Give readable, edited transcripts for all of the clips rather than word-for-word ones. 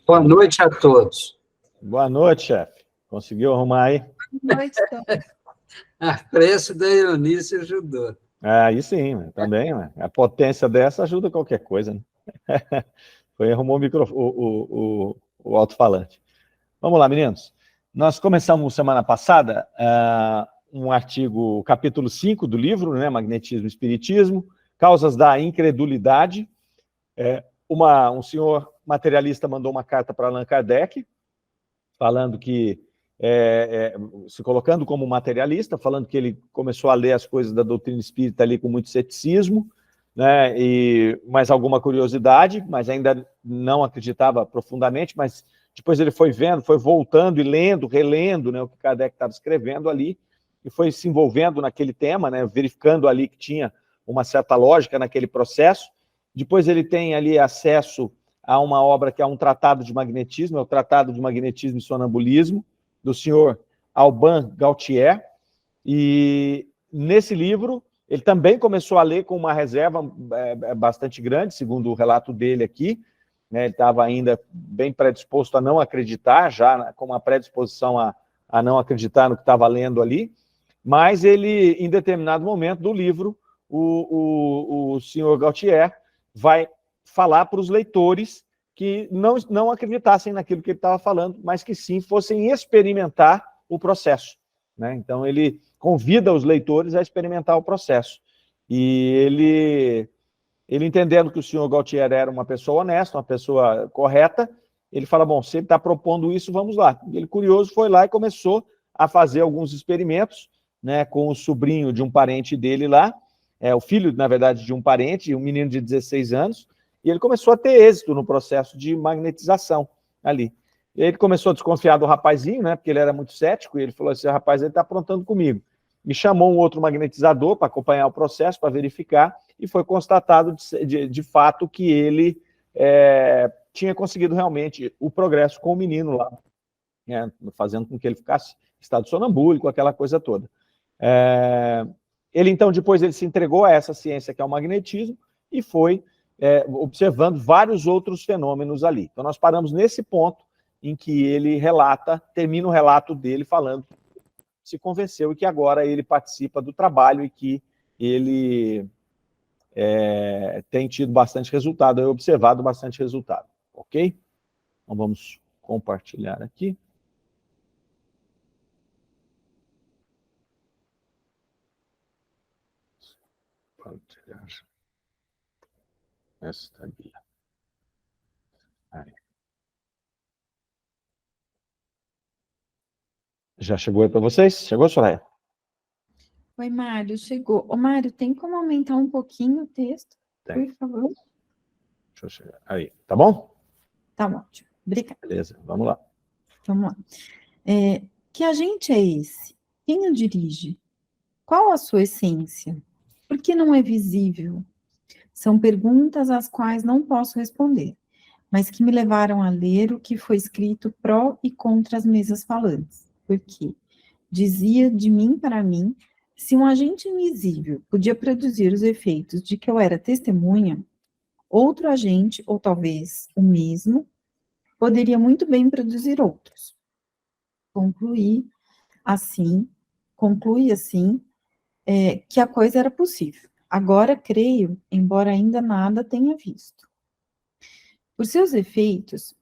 Boa noite a todos. Boa noite, chefe. Conseguiu arrumar aí? Boa noite, Tom. A preço da Eunice ajudou. Aí sim, também. A potência dessa ajuda qualquer coisa. Né? Foi, arrumou o microfone, o alto-falante. Vamos lá, meninos. Nós começamos semana passada um artigo, capítulo 5 do livro, né, Magnetismo e Espiritismo, Causas da Incredulidade. Um senhor materialista mandou uma carta para Allan Kardec, falando que, se colocando como materialista, falando que ele começou a ler as coisas da doutrina espírita ali com muito ceticismo, né, e mais alguma curiosidade, mas ainda não acreditava profundamente, mas depois ele foi vendo, foi voltando e lendo, relendo, né, o que Kardec estava escrevendo ali, e foi se envolvendo naquele tema, né, verificando ali que tinha uma certa lógica naquele processo. Depois ele tem ali acesso a uma obra que é um tratado de magnetismo, é o Tratado de Magnetismo e Sonambulismo, do senhor Alban Gautier, e nesse livro ele também começou a ler com uma reserva bastante grande, segundo o relato dele aqui, né, ele estava ainda bem predisposto a não acreditar, já com uma predisposição a não acreditar no que estava lendo ali, mas ele, em determinado momento do livro, o senhor Gautier vai falar para os leitores que não acreditassem naquilo que ele estava falando, mas que sim fossem experimentar o processo. Né? Então, ele convida os leitores a experimentar o processo. E ele entendendo que o senhor Gautier era uma pessoa honesta, uma pessoa correta, ele fala, bom, se ele está propondo isso, vamos lá. E ele, curioso, foi lá e começou a fazer alguns experimentos, né, com o sobrinho de um parente dele lá, o filho, na verdade, de um parente, um menino de 16 anos, e ele começou a ter êxito no processo de magnetização ali. E ele começou a desconfiar do rapazinho, né, porque ele era muito cético, e ele falou assim, rapaz, ele está aprontando comigo. E chamou um outro magnetizador para acompanhar o processo, para verificar, e foi constatado de fato que ele tinha conseguido realmente o progresso com o menino lá, né, fazendo com que ele ficasse em estado sonambúlico, aquela coisa toda. Ele, então, depois ele se entregou a essa ciência que é o magnetismo e foi observando vários outros fenômenos ali. Então, nós paramos nesse ponto em que ele termina o relato dele falando que se convenceu e que agora ele participa do trabalho e que ele tem tido bastante resultado, observado bastante resultado, ok? Então, vamos compartilhar aqui. Compartilhar esta guia. Aí. Já chegou aí para vocês? Chegou, Soraya? Oi, Mário, chegou. Ô, Mário, tem como aumentar um pouquinho o texto, Tem. por favor? Deixa eu chegar. Aí, tá bom? Tá ótimo, obrigada. Beleza, vamos lá. Vamos lá. Que agente é esse? Quem o dirige? Qual a sua essência? Por que não é visível? São perguntas às quais não posso responder, mas que me levaram a ler o que foi escrito pró e contra as mesas falantes. Porque dizia de mim para mim, se um agente invisível podia produzir os efeitos de que eu era testemunha, outro agente, ou talvez o mesmo, poderia muito bem produzir outros. Conclui assim, que a coisa era possível. Agora creio, embora ainda nada tenha visto. Por seus efeitos,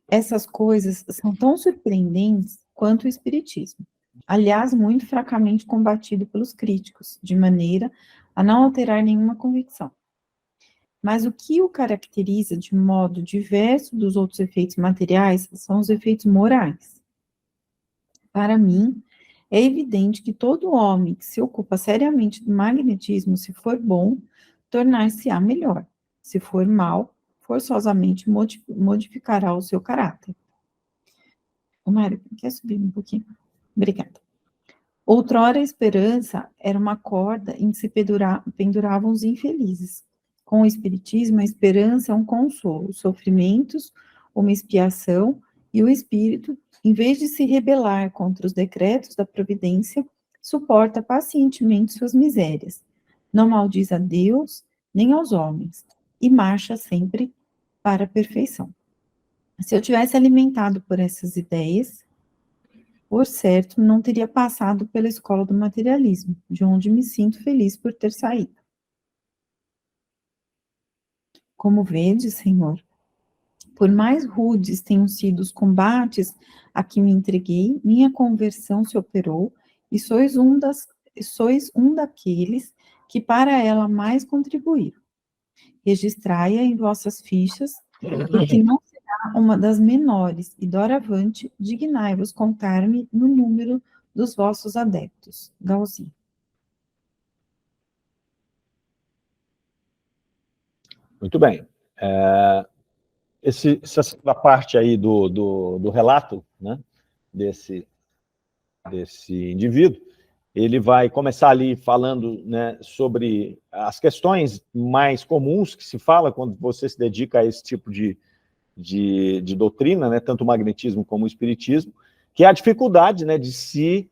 essas coisas são tão surpreendentes quanto o espiritismo. Aliás, muito fracamente combatido pelos críticos, de maneira a não alterar nenhuma convicção. Mas o que o caracteriza de modo diverso dos outros efeitos materiais são os efeitos morais. Para mim, é evidente que todo homem que se ocupa seriamente do magnetismo, se for bom, tornar-se-á melhor. Se for mal, forçosamente modificará o seu caráter. Ô, Mário, quer subir um pouquinho? Obrigada. Outrora a esperança era uma corda em que se penduravam os infelizes. Com o espiritismo, a esperança é um consolo, os sofrimentos, uma expiação, e o espírito, em vez de se rebelar contra os decretos da providência, suporta pacientemente suas misérias, não maldiz a Deus nem aos homens, e marcha sempre para a perfeição. Se eu tivesse alimentado por essas ideias, por certo, não teria passado pela escola do materialismo, de onde me sinto feliz por ter saído. Como vede, Senhor, por mais rudes tenham sido os combates a que me entreguei, minha conversão se operou, e sois um daqueles que para ela mais contribuíram. Registrai-a em vossas fichas, e que não será uma das menores, e doravante dignai-vos contar-me no número dos vossos adeptos. Galzi. Muito bem. Essa segunda parte aí do relato, né, desse indivíduo, ele vai começar ali falando, né, sobre as questões mais comuns que se fala quando você se dedica a esse tipo de doutrina, né, tanto o magnetismo como o espiritismo, que é a dificuldade, né, de se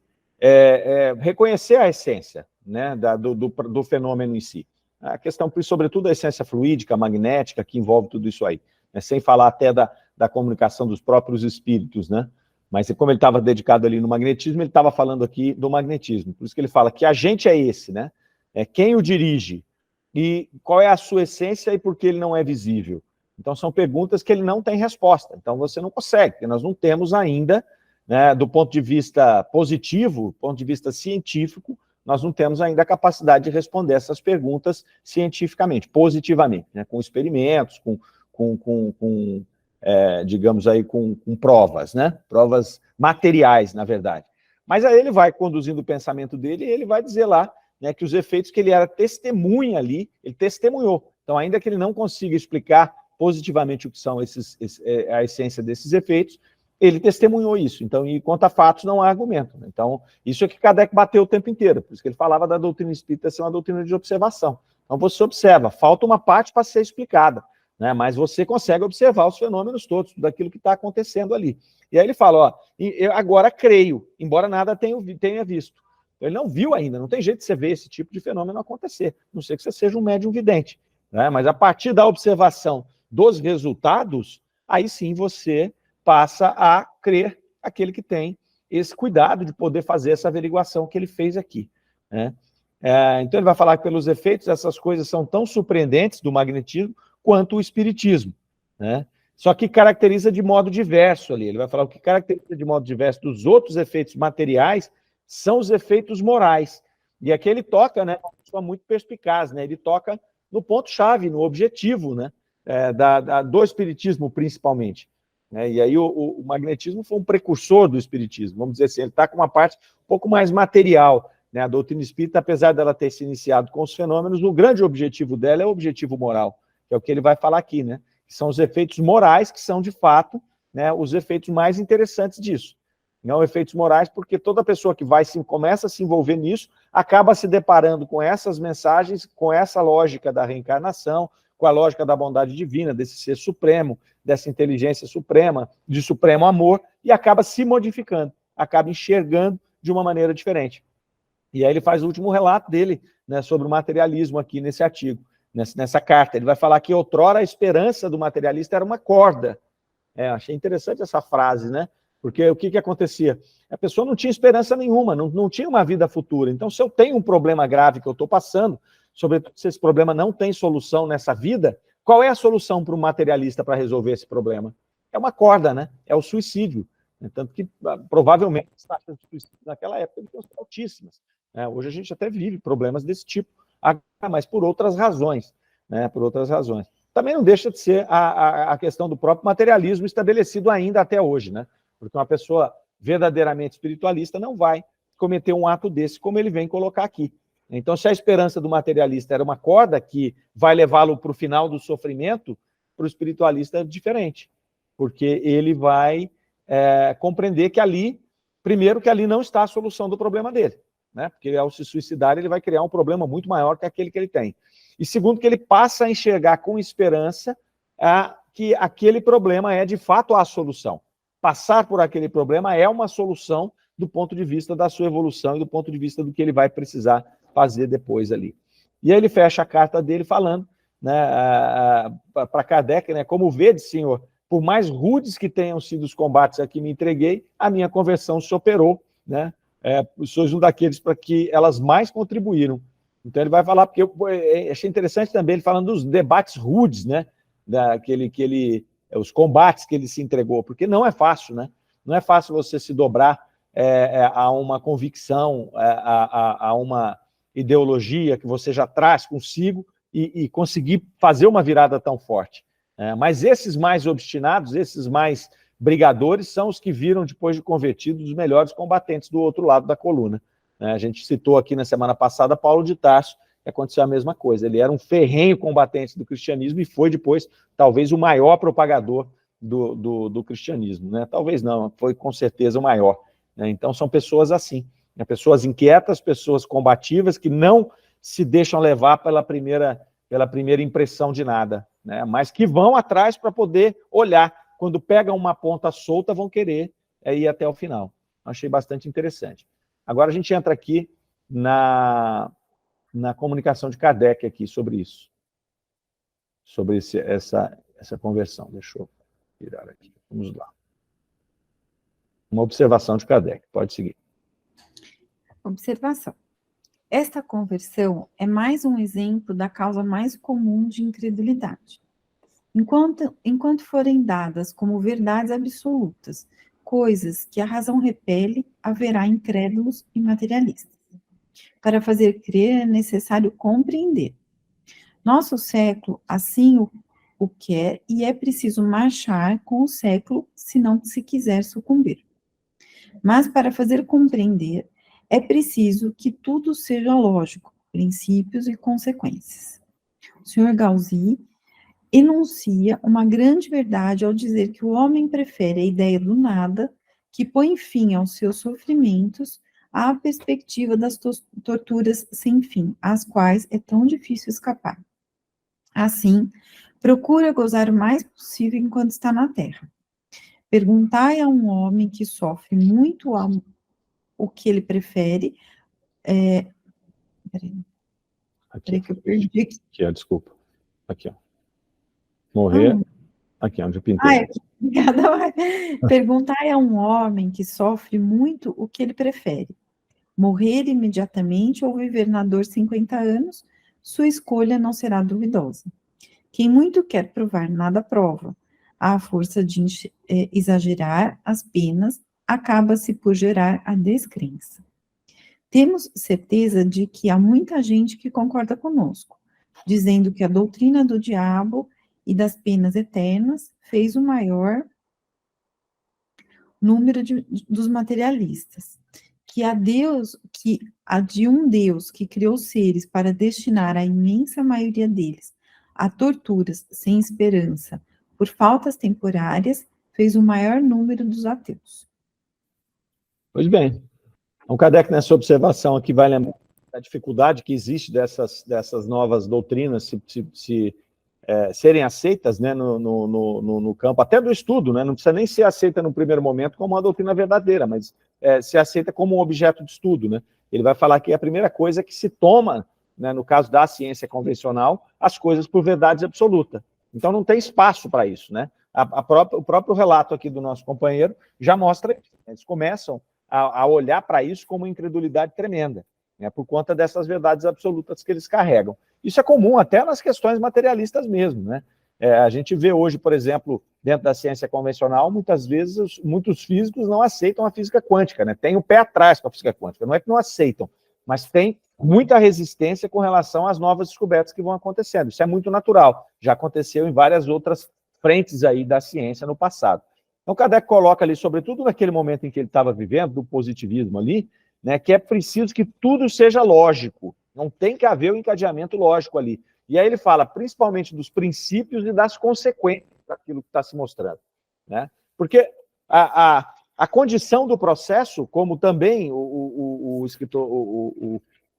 reconhecer a essência, né, do fenômeno em si. A questão, sobretudo, a essência fluídica, magnética, que envolve tudo isso aí, né, sem falar até da comunicação dos próprios espíritos, né? Mas como ele estava dedicado ali no magnetismo, ele estava falando aqui do magnetismo. Por isso que ele fala que agente é esse, né? É quem o dirige e qual é a sua essência e por que ele não é visível. Então, são perguntas que ele não tem resposta. Então, você não consegue, porque nós não temos ainda, né, do ponto de vista positivo, do ponto de vista científico, nós não temos ainda a capacidade de responder essas perguntas cientificamente, positivamente, né, com experimentos, digamos aí, com provas, né, provas materiais, na verdade. Mas aí ele vai conduzindo o pensamento dele e ele vai dizer lá, né, que os efeitos que ele era testemunha ali, ele testemunhou. Então, ainda que ele não consiga explicar positivamente o que são a essência desses efeitos, ele testemunhou isso. Então, e quanto a fatos, não há argumento. Então, isso é que Kardec bateu o tempo inteiro, por isso que ele falava da doutrina espírita ser uma doutrina de observação. Então, você observa, falta uma parte para ser explicada, né? Mas você consegue observar os fenômenos todos, tudo aquilo que está acontecendo ali. E aí ele fala, ó, eu agora creio, embora nada tenha visto. Ele não viu ainda, não tem jeito de você ver esse tipo de fenômeno acontecer, a não ser que você seja um médium vidente, né? Mas a partir da observação dos resultados, aí sim você passa a crer aquele que tem esse cuidado de poder fazer essa averiguação que ele fez aqui, né? Então ele vai falar que pelos efeitos essas coisas são tão surpreendentes do magnetismo quanto o espiritismo, né? Só que caracteriza de modo diverso ali. Ele vai falar o que caracteriza de modo diverso dos outros efeitos materiais são os efeitos morais. E aqui ele toca, né, uma pessoa muito perspicaz, né? Ele toca no ponto-chave, no objetivo, né, do espiritismo, principalmente. Né? E aí o magnetismo foi um precursor do espiritismo, vamos dizer assim, ele está com uma parte um pouco mais material, né? A doutrina espírita, apesar dela ter se iniciado com os fenômenos, o grande objetivo dela é o objetivo moral, que é o que ele vai falar aqui, né? Que são os efeitos morais, que são, de fato, né, os efeitos mais interessantes disso. Não efeitos morais, porque toda pessoa que começa a se envolver nisso, acaba se deparando com essas mensagens, com essa lógica da reencarnação, com a lógica da bondade divina, desse ser supremo, dessa inteligência suprema, de supremo amor, e acaba se modificando, acaba enxergando de uma maneira diferente. E aí ele faz o último relato dele, né, sobre o materialismo aqui nesse artigo, nessa carta. Ele vai falar que outrora a esperança do materialista era uma corda. Achei interessante essa frase, né? Porque o que acontecia? A pessoa não tinha esperança nenhuma, não tinha uma vida futura. Então, se eu tenho um problema grave que eu estou passando, sobretudo se esse problema não tem solução nessa vida, qual é a solução para o materialista para resolver esse problema? É uma corda, né? É o suicídio. Tanto que, provavelmente, as taxas de suicídio naquela época eram altíssimas. Hoje a gente até vive problemas desse tipo, mas por outras razões, né? Por outras razões. Também não deixa de ser a questão do próprio materialismo estabelecido ainda até hoje, né? Porque uma pessoa verdadeiramente espiritualista não vai cometer um ato desse, como ele vem colocar aqui. Então, se a esperança do materialista era uma corda que vai levá-lo para o final do sofrimento, para o espiritualista é diferente, porque ele vai compreender que ali, primeiro, que ali não está a solução do problema dele, né? Porque ao se suicidar, ele vai criar um problema muito maior que aquele que ele tem. E segundo, que ele passa a enxergar com esperança que aquele problema é, de fato, a solução. Passar por aquele problema é uma solução do ponto de vista da sua evolução e do ponto de vista do que ele vai precisar fazer depois ali. E aí ele fecha a carta dele falando, né, para Kardec, né, como vede, senhor, por mais rudes que tenham sido os combates a que me entreguei, a minha conversão se operou, né? Sou um daqueles para que elas mais contribuíram. Então ele vai falar, porque eu achei interessante também ele falando dos debates rudes, né? Os combates que ele se entregou, porque não é fácil, né? Não é fácil você se dobrar a uma convicção, a uma ideologia que você já traz consigo e conseguir fazer uma virada tão forte. Mas esses mais obstinados, esses mais brigadores, são os que viram, depois de convertidos, os melhores combatentes do outro lado da coluna. A gente citou aqui na semana passada Paulo de Tarso, que aconteceu a mesma coisa. Ele era um ferrenho combatente do cristianismo e foi depois, talvez, o maior propagador do cristianismo. Né? Talvez não, foi com certeza o maior. Então são pessoas assim, pessoas inquietas, pessoas combativas, que não se deixam levar pela primeira impressão de nada, né? Mas que vão atrás para poder olhar. Quando pegam uma ponta solta, vão querer ir até o final. Achei bastante interessante. Agora a gente entra aqui na comunicação de Kardec aqui sobre isso. Sobre essa conversão. Deixa eu virar aqui. Vamos lá. Uma observação de Kardec. Pode seguir. Observação. Esta conversão é mais um exemplo da causa mais comum de incredulidade. Enquanto forem dadas como verdades absolutas, coisas que a razão repele, haverá incrédulos e materialistas. Para fazer crer é necessário compreender. Nosso século assim o quer e é preciso marchar com o século se não se quiser sucumbir. Mas para fazer compreender, é preciso que tudo seja lógico, princípios e consequências. O Sr. Gauzy enuncia uma grande verdade ao dizer que o homem prefere a ideia do nada, que põe fim aos seus sofrimentos, à perspectiva das torturas sem fim, às quais é tão difícil escapar. Assim, procura gozar o mais possível enquanto está na terra. Perguntai a um homem que sofre muito o que ele prefere. Peraí que eu perdi aqui. Aqui, desculpa. Aqui, ó. Morrer. Aqui, onde eu pintei. Obrigada. Perguntai a um homem que sofre muito o que ele prefere. Morrer imediatamente ou viver na dor 50 anos, sua escolha não será duvidosa. Quem muito quer provar, nada prova. À força de exagerar as penas, acaba-se por gerar a descrença. Temos certeza de que há muita gente que concorda conosco, dizendo que a doutrina do diabo e das penas eternas fez o maior número dos materialistas, que a de um Deus que criou seres para destinar a imensa maioria deles a torturas sem esperança por faltas temporárias, fez o maior número dos ateus. Pois bem, o Kardec, nessa observação aqui, vai lembrar da dificuldade que existe dessas novas doutrinas serem aceitas, né, no campo, até do estudo, né, não precisa nem ser aceita no primeiro momento como uma doutrina verdadeira, mas ser aceita como um objeto de estudo. Né? Ele vai falar que a primeira coisa é que se toma, né, no caso da ciência convencional, as coisas por verdade absoluta. Então não tem espaço para isso. Né? O próprio relato aqui do nosso companheiro já mostra isso. Eles começam a olhar para isso como uma incredulidade tremenda, né, por conta dessas verdades absolutas que eles carregam. Isso é comum até nas questões materialistas mesmo, né? A gente vê hoje, por exemplo, dentro da ciência convencional, muitas vezes, muitos físicos não aceitam a física quântica, né? Tem o pé atrás com a física quântica, não é que não aceitam, mas tem muita resistência com relação às novas descobertas que vão acontecendo. Isso é muito natural, já aconteceu em várias outras frentes aí da ciência no passado. Então, Kardec coloca ali, sobretudo naquele momento em que ele estava vivendo, do positivismo ali, né, que é preciso que tudo seja lógico, não tem que haver um encadeamento lógico ali. E aí ele fala principalmente dos princípios e das consequências daquilo que está se mostrando. Né? Porque a condição do processo, como também o escritor,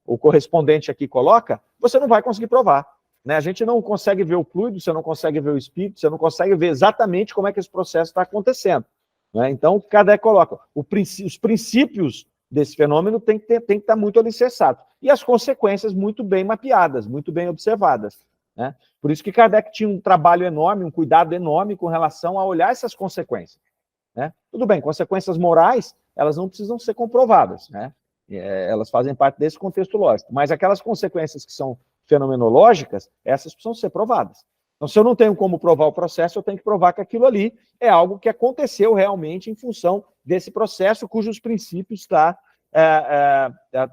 o correspondente aqui coloca, você não vai conseguir provar. Né? A gente não consegue ver o fluido, você não consegue ver o espírito, você não consegue ver exatamente como é que esse processo está acontecendo. Né? Então, Kardec coloca os princípios desse fenômeno tem que estar muito alicerçado. E as consequências muito bem mapeadas, muito bem observadas. Né? Por isso que Kardec tinha um trabalho enorme, um cuidado enorme com relação a olhar essas consequências, né? Tudo bem, consequências morais, elas não precisam ser comprovadas, né? Elas fazem parte desse contexto lógico, mas aquelas consequências que são fenomenológicas, essas precisam ser provadas. Então, se eu não tenho como provar o processo, eu tenho que provar que aquilo ali é algo que aconteceu realmente em função desse processo, cujos princípios está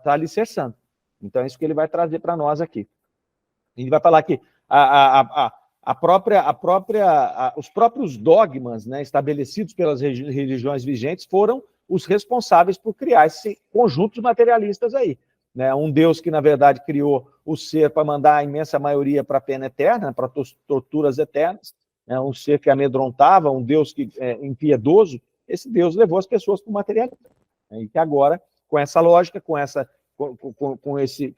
alicerçando. Então, é isso que ele vai trazer para nós aqui. Ele vai falar que os próprios dogmas, né, estabelecidos pelas religiões vigentes foram os responsáveis por criar esse conjunto de materialistas aí. Né? Um Deus que, na verdade, criou o ser para mandar a imensa maioria para a pena eterna, para torturas eternas, né? Um ser que amedrontava, um Deus que impiedoso, esse Deus levou as pessoas para o materialismo. Né? E que agora, com essa lógica, com esse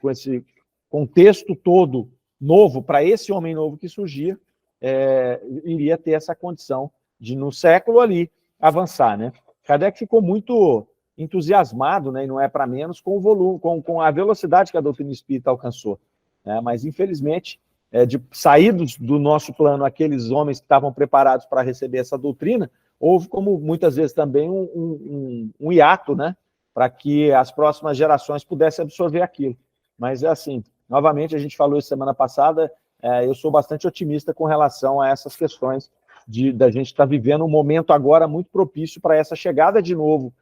contexto todo novo, para esse homem novo que surgia, iria ter essa condição de, no século ali, avançar, né? Kardec ficou muito entusiasmado, né, e não é para menos, com o volume, com a velocidade que a doutrina espírita alcançou, né? Mas, infelizmente, de saídos do nosso plano aqueles homens que estavam preparados para receber essa doutrina, houve, como muitas vezes também, um hiato, né, para que as próximas gerações pudessem absorver aquilo. Mas, assim, novamente, a gente falou isso semana passada, eu sou bastante otimista com relação a essas questões da gente estar vivendo um momento agora muito propício para essa chegada de novo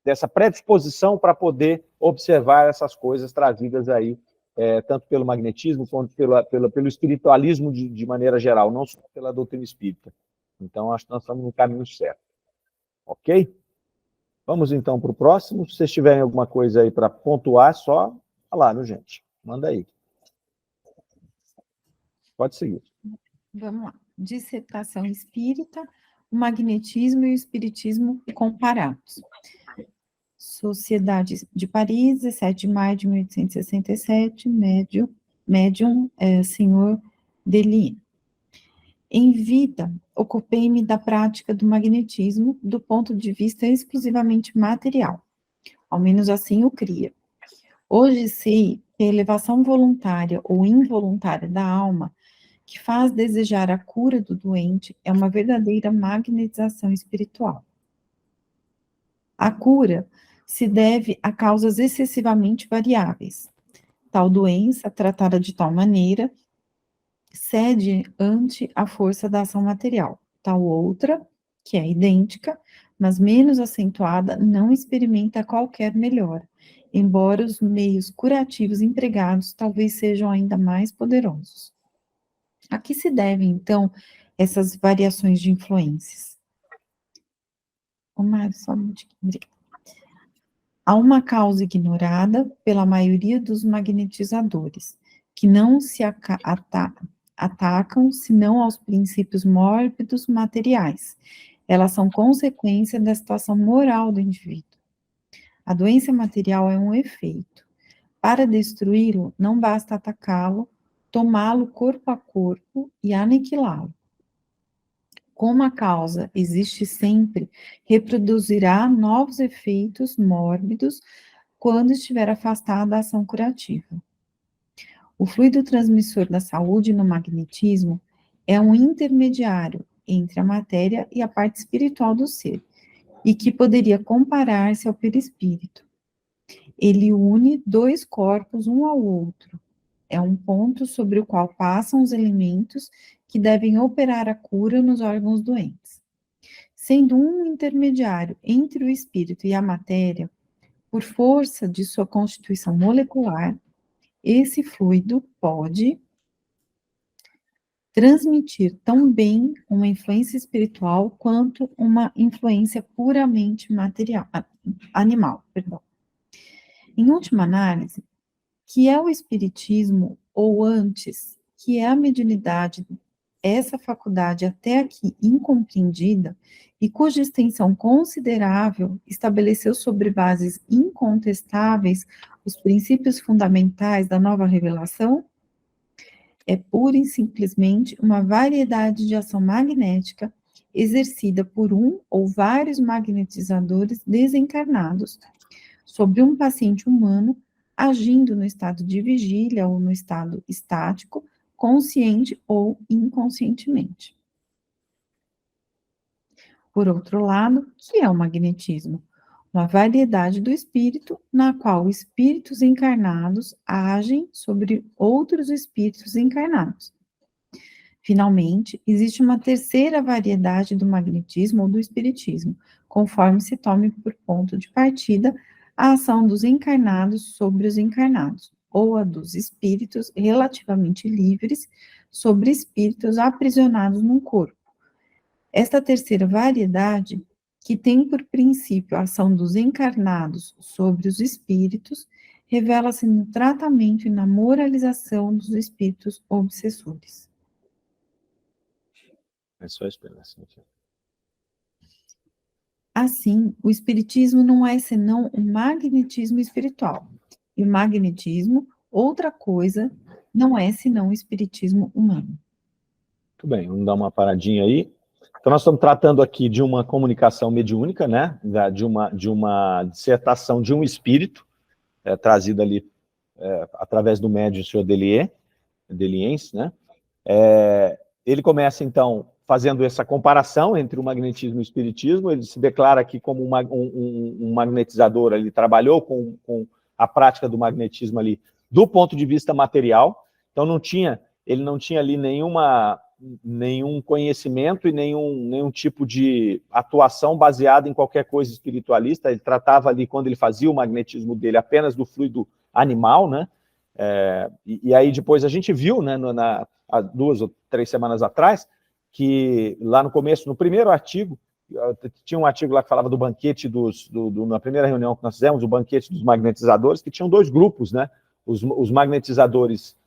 dessa predisposição para poder observar essas coisas trazidas aí, tanto pelo magnetismo quanto pelo espiritualismo de maneira geral, não só pela doutrina espírita. Então, acho que nós estamos no caminho certo. Ok? Vamos, então, para o próximo. Se vocês tiverem alguma coisa aí para pontuar, só falar, viu, gente? Manda aí. Pode seguir. Vamos lá. Dissertação espírita, o magnetismo e o espiritismo comparados. Sociedade de Paris, 17 de maio de 1867, médium senhor Delisle. Em vida, ocupei-me da prática do magnetismo do ponto de vista exclusivamente material. Ao menos assim o cria. Hoje sei que a elevação voluntária ou involuntária da alma, que faz desejar a cura do doente, é uma verdadeira magnetização espiritual. A cura se deve a causas excessivamente variáveis. Tal doença, tratada de tal maneira, cede ante a força da ação material. Tal outra, que é idêntica, mas menos acentuada, não experimenta qualquer melhora, embora os meios curativos empregados talvez sejam ainda mais poderosos. A que se devem, então, essas variações de influências? Mário, só um minutinho. Há uma causa ignorada pela maioria dos magnetizadores, que não se atacam senão aos princípios mórbidos materiais. Elas são consequência da situação moral do indivíduo. A doença material é um efeito. Para destruí-lo, não basta atacá-lo, tomá-lo corpo a corpo e aniquilá-lo. Como a causa existe sempre, reproduzirá novos efeitos mórbidos quando estiver afastada da ação curativa. O fluido transmissor da saúde no magnetismo é um intermediário entre a matéria e a parte espiritual do ser, e que poderia comparar-se ao perispírito. Ele une dois corpos um ao outro. É um ponto sobre o qual passam os elementos que devem operar a cura nos órgãos doentes. Sendo um intermediário entre o espírito e a matéria, por força de sua constituição molecular, esse fluido pode transmitir tão bem uma influência espiritual quanto uma influência puramente animal. Em última análise, que é o espiritismo, ou antes, que é a mediunidade, essa faculdade até aqui incompreendida, e cuja extensão considerável estabeleceu sobre bases incontestáveis os princípios fundamentais da nova revelação, é pura e simplesmente uma variedade de ação magnética exercida por um ou vários magnetizadores desencarnados sobre um paciente humano agindo no estado de vigília ou no estado estático, consciente ou inconscientemente. Por outro lado, o que é o magnetismo? Uma variedade do espírito, na qual espíritos encarnados agem sobre outros espíritos encarnados. Finalmente, existe uma terceira variedade do magnetismo ou do espiritismo, conforme se tome por ponto de partida a ação dos encarnados sobre os encarnados, ou a dos espíritos relativamente livres sobre espíritos aprisionados num corpo. Esta terceira variedade, que tem por princípio a ação dos encarnados sobre os espíritos, revela-se no tratamento e na moralização dos espíritos obsessores. É só esperar. Assim, o espiritismo não é senão um magnetismo espiritual. E o magnetismo, outra coisa, não é senão o espiritismo humano. Muito bem, vamos dar uma paradinha aí. Então, nós estamos tratando aqui de uma comunicação mediúnica, né? De uma dissertação de um espírito, trazida ali através do médium, o senhor Deliense, né? Ele começa, então, fazendo essa comparação entre o magnetismo e o espiritismo. Ele se declara aqui como um magnetizador, ele trabalhou com a prática do magnetismo ali do ponto de vista material, então ele não tinha ali nenhum conhecimento e nenhum tipo de atuação baseada em qualquer coisa espiritualista. Ele tratava ali, quando ele fazia o magnetismo dele, apenas do fluido animal, né? E aí depois a gente viu, né, há 2 ou 3 semanas atrás, que lá no começo, no primeiro artigo, tinha um artigo lá que falava do banquete na primeira reunião que nós fizemos, o banquete dos magnetizadores, que tinham 2 grupos, né? Os magnetizadores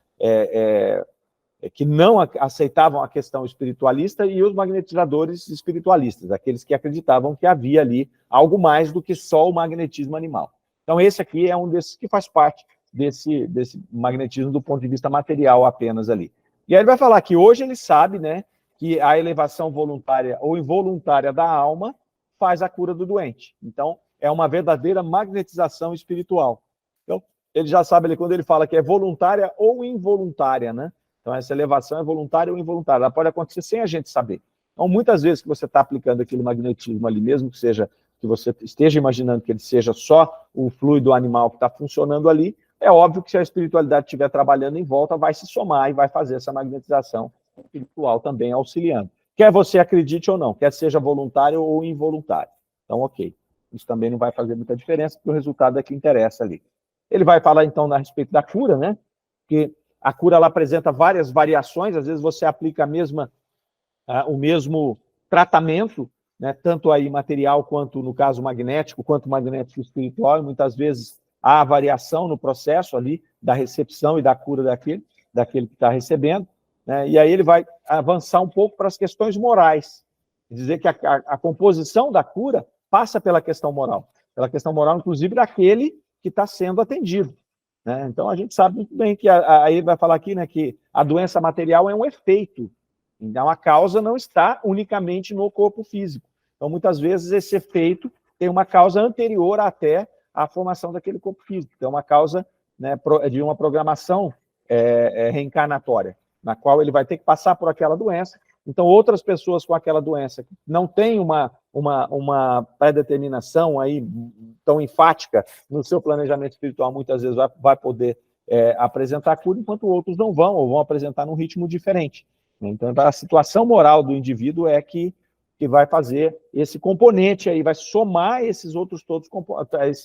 que não aceitavam a questão espiritualista e os magnetizadores espiritualistas, aqueles que acreditavam que havia ali algo mais do que só o magnetismo animal. Então esse aqui é um desses que faz parte desse magnetismo do ponto de vista material apenas ali. E aí ele vai falar que hoje ele sabe, né, que a elevação voluntária ou involuntária da alma faz a cura do doente. Então, é uma verdadeira magnetização espiritual. Então, ele já sabe ali quando ele fala que é voluntária ou involuntária, né? Então, essa elevação é voluntária ou involuntária. Ela pode acontecer sem a gente saber. Então, muitas vezes que você está aplicando aquele magnetismo ali, mesmo que você esteja imaginando que ele seja só o fluido animal que está funcionando ali, é óbvio que se a espiritualidade estiver trabalhando em volta, vai se somar e vai fazer essa magnetização espiritual também auxiliando. Quer você acredite ou não, quer seja voluntário ou involuntário. Então, ok. Isso também não vai fazer muita diferença, porque o resultado é que interessa ali. Ele vai falar, então, a respeito da cura, né? Porque a cura, ela apresenta várias variações, às vezes você aplica o mesmo tratamento, né? Tanto aí material, quanto, no caso, magnético, quanto magnético espiritual, e muitas vezes há variação no processo ali da recepção e da cura daquele que está recebendo. E aí ele vai avançar um pouco para as questões morais, dizer que a composição da cura passa pela questão moral, inclusive, daquele que está sendo atendido. Né? Então, a gente sabe muito bem que, aí ele vai falar aqui, né, que a doença material é um efeito, então a causa não está unicamente no corpo físico. Então, muitas vezes, esse efeito tem uma causa anterior até à formação daquele corpo físico, tem uma causa, né, de uma programação reencarnatória, na qual ele vai ter que passar por aquela doença. Então, outras pessoas com aquela doença que não têm uma pré-determinação aí tão enfática no seu planejamento espiritual, muitas vezes vai poder apresentar cura, enquanto outros não vão, ou vão apresentar num ritmo diferente. Então, a situação moral do indivíduo é que vai fazer esse componente aí, vai somar esses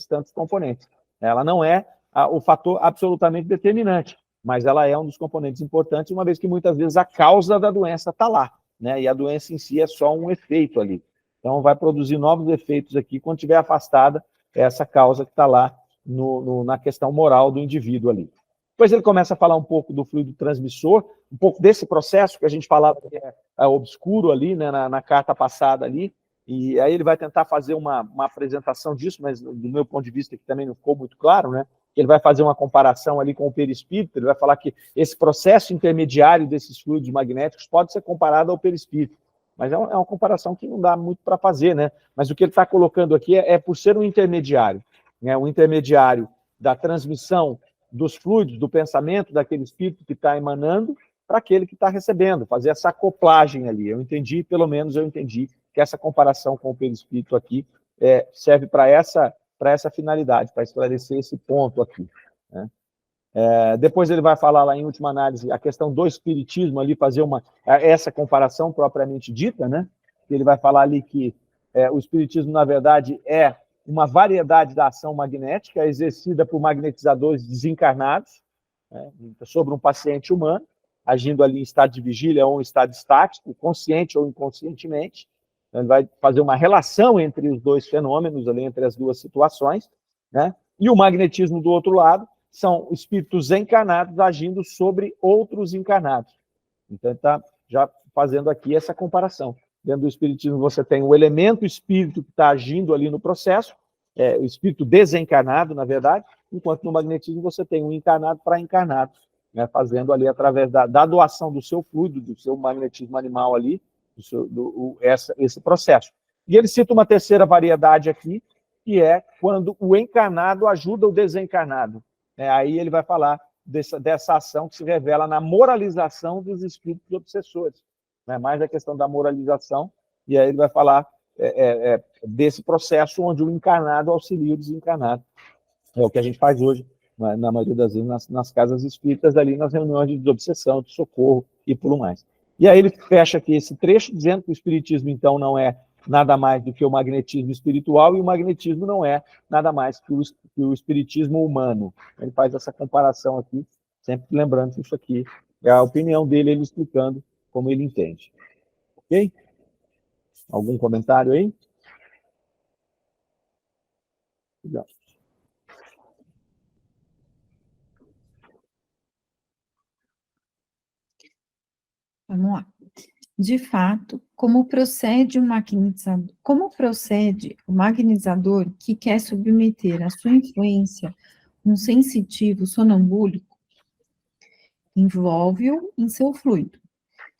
tantos componentes. Ela não é o fator absolutamente determinante, mas ela é um dos componentes importantes, uma vez que muitas vezes a causa da doença está lá, né? E a doença em si é só um efeito ali. Então, vai produzir novos efeitos aqui quando estiver afastada essa causa que está lá na questão moral do indivíduo ali. Depois ele começa a falar um pouco do fluido transmissor, um pouco desse processo que a gente falava que é obscuro ali, né, na carta passada ali, e aí ele vai tentar fazer uma apresentação disso, mas do meu ponto de vista que também não ficou muito claro, né? Ele vai fazer uma comparação ali com o perispírito, ele vai falar que esse processo intermediário desses fluidos magnéticos pode ser comparado ao perispírito, mas é uma comparação que não dá muito para fazer, né? Mas o que ele está colocando aqui é por ser um intermediário, né? Um intermediário da transmissão dos fluidos, do pensamento daquele espírito que está emanando para aquele que está recebendo, fazer essa acoplagem ali. Eu entendi, pelo menos eu entendi, que essa comparação com o perispírito aqui serve para essa finalidade, para esclarecer esse ponto aqui, né? Depois ele vai falar lá, em última análise, a questão do espiritismo ali, fazer essa comparação propriamente dita, né? Ele vai falar ali que o espiritismo, na verdade, é uma variedade da ação magnética exercida por magnetizadores desencarnados, né, sobre um paciente humano, agindo ali em estado de vigília ou em estado estático, consciente ou inconscientemente. Então, ele vai fazer uma relação entre os dois fenômenos, ali, entre as duas situações, né? E o magnetismo, do outro lado, são espíritos encarnados agindo sobre outros encarnados. Então, ele está já fazendo aqui essa comparação. Dentro do espiritismo, você tem o elemento espírito que está agindo ali no processo, o espírito desencarnado, na verdade, enquanto no magnetismo você tem um encarnado para encarnado, né, fazendo ali através da doação do seu fluido, do seu magnetismo animal ali, esse processo. E ele cita uma terceira variedade aqui, que é quando o encarnado ajuda o desencarnado. Aí ele vai falar dessa ação que se revela na moralização dos espíritos obsessores, né? Mais a questão da moralização, e aí ele vai falar desse processo onde o encarnado auxilia o desencarnado. É o que a gente faz hoje, na maioria das vezes, nas casas espíritas, ali nas reuniões de desobsessão, de socorro e por mais. E aí ele fecha aqui esse trecho, dizendo que o espiritismo, então, não é nada mais do que o magnetismo espiritual, e o magnetismo não é nada mais que o espiritismo humano. Ele faz essa comparação aqui, sempre lembrando que isso aqui é a opinião dele, ele explicando como ele entende. Ok? Algum comentário aí? Legal. Vamos lá. De fato, como procede o magnetizador que quer submeter à sua influência um sensitivo sonambúlico, envolve-o em seu fluido.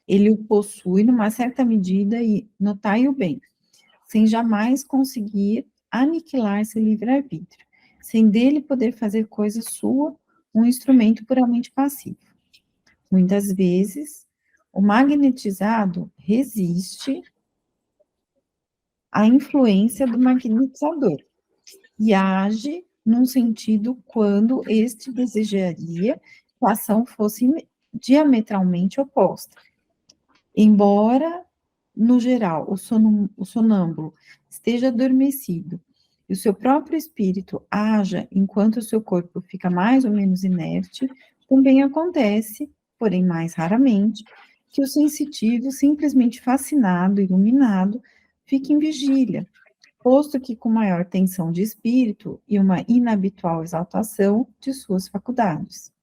Ele o possui numa certa medida e, notai-o bem, sem jamais conseguir aniquilar seu livre-arbítrio, sem dele poder fazer coisa sua um instrumento puramente passivo. Muitas vezes, o magnetizado resiste à influência do magnetizador e age num sentido quando este desejaria que a ação fosse diametralmente oposta. Embora, no geral, o sonâmbulo esteja adormecido e o seu próprio espírito haja enquanto o seu corpo fica mais ou menos inerte, também acontece, porém mais raramente, que o sensitivo, simplesmente fascinado, iluminado, fique em vigília, posto que com maior tensão de espírito e uma inabitual exaltação de suas faculdades.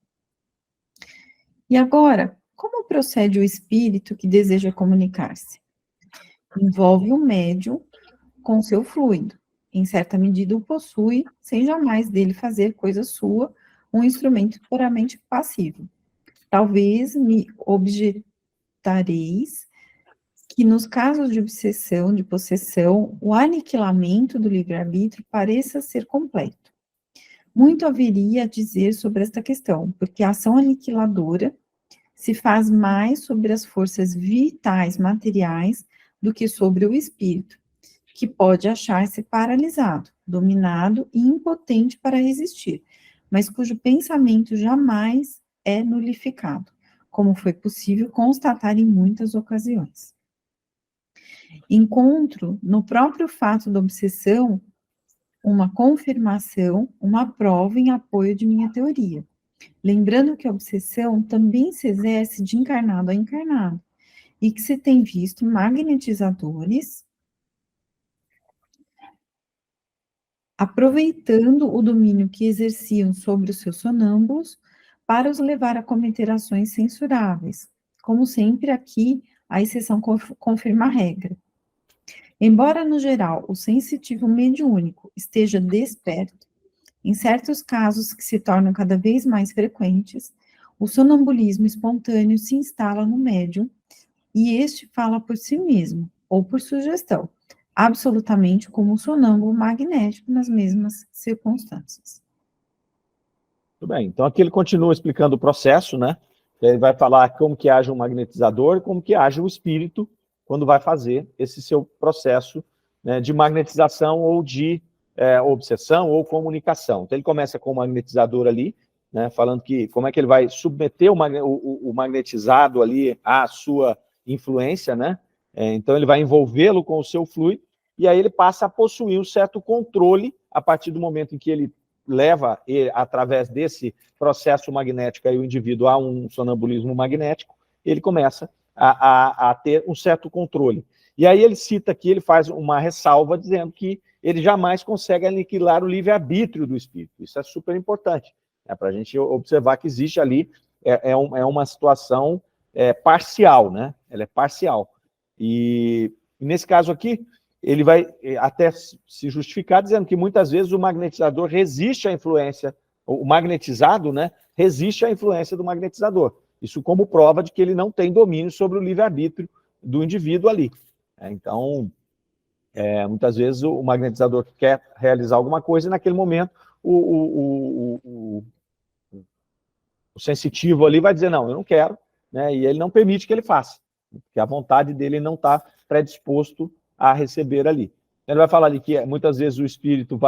E agora, como procede o espírito que deseja comunicar-se? Envolve o médium com seu fluido. Em certa medida o possui, sem jamais dele fazer coisa sua, um instrumento puramente passivo. Talvez me objetareis que nos casos de obsessão, de possessão, o aniquilamento do livre-arbítrio pareça ser completo. Muito haveria a dizer sobre esta questão, porque a ação aniquiladora se faz mais sobre as forças vitais materiais do que sobre o espírito, que pode achar-se paralisado, dominado e impotente para resistir, mas cujo pensamento jamais é nulificado, como foi possível constatar em muitas ocasiões. Encontro no próprio fato da obsessão uma confirmação, uma prova em apoio de minha teoria. Lembrando que a obsessão também se exerce de encarnado a encarnado, e que se tem visto magnetizadores aproveitando o domínio que exerciam sobre os seus sonâmbulos para os levar a cometer ações censuráveis. Como sempre, aqui a exceção confirma a regra. Embora, no geral, o sensitivo mediúnico esteja desperto, em certos casos que se tornam cada vez mais frequentes, o sonambulismo espontâneo se instala no médium e este fala por si mesmo, ou por sugestão, absolutamente como um sonâmbulo magnético nas mesmas circunstâncias. Tudo bem, então aqui ele continua explicando o processo, né? Ele vai falar como que age um magnetizador e como que age o espírito quando vai fazer esse seu processo, né, de magnetização ou de obsessão ou comunicação. Então ele começa com o magnetizador ali, né, falando que como é que ele vai submeter o magnetizado ali à sua influência, né? Então ele vai envolvê-lo com o seu fluido e aí ele passa a possuir um certo controle a partir do momento em que ele leva, através desse processo magnético, aí o indivíduo a um sonambulismo magnético, ele começa a ter um certo controle. E aí ele cita aqui, ele faz uma ressalva dizendo que ele jamais consegue aniquilar o livre-arbítrio do espírito. Isso é super importante, né, para a gente observar que existe ali, é uma situação parcial, né? Ela é parcial. E nesse caso aqui, ele vai até se justificar dizendo que muitas vezes o magnetizador resiste à influência, o magnetizado, né, resiste à influência do magnetizador. Isso como prova de que ele não tem domínio sobre o livre-arbítrio do indivíduo ali. Então, muitas vezes o magnetizador quer realizar alguma coisa e naquele momento o sensitivo ali vai dizer, não, eu não quero, né, e ele não permite que ele faça, porque a vontade dele não está predisposto a receber ali. Ele vai falar ali que muitas vezes o espírito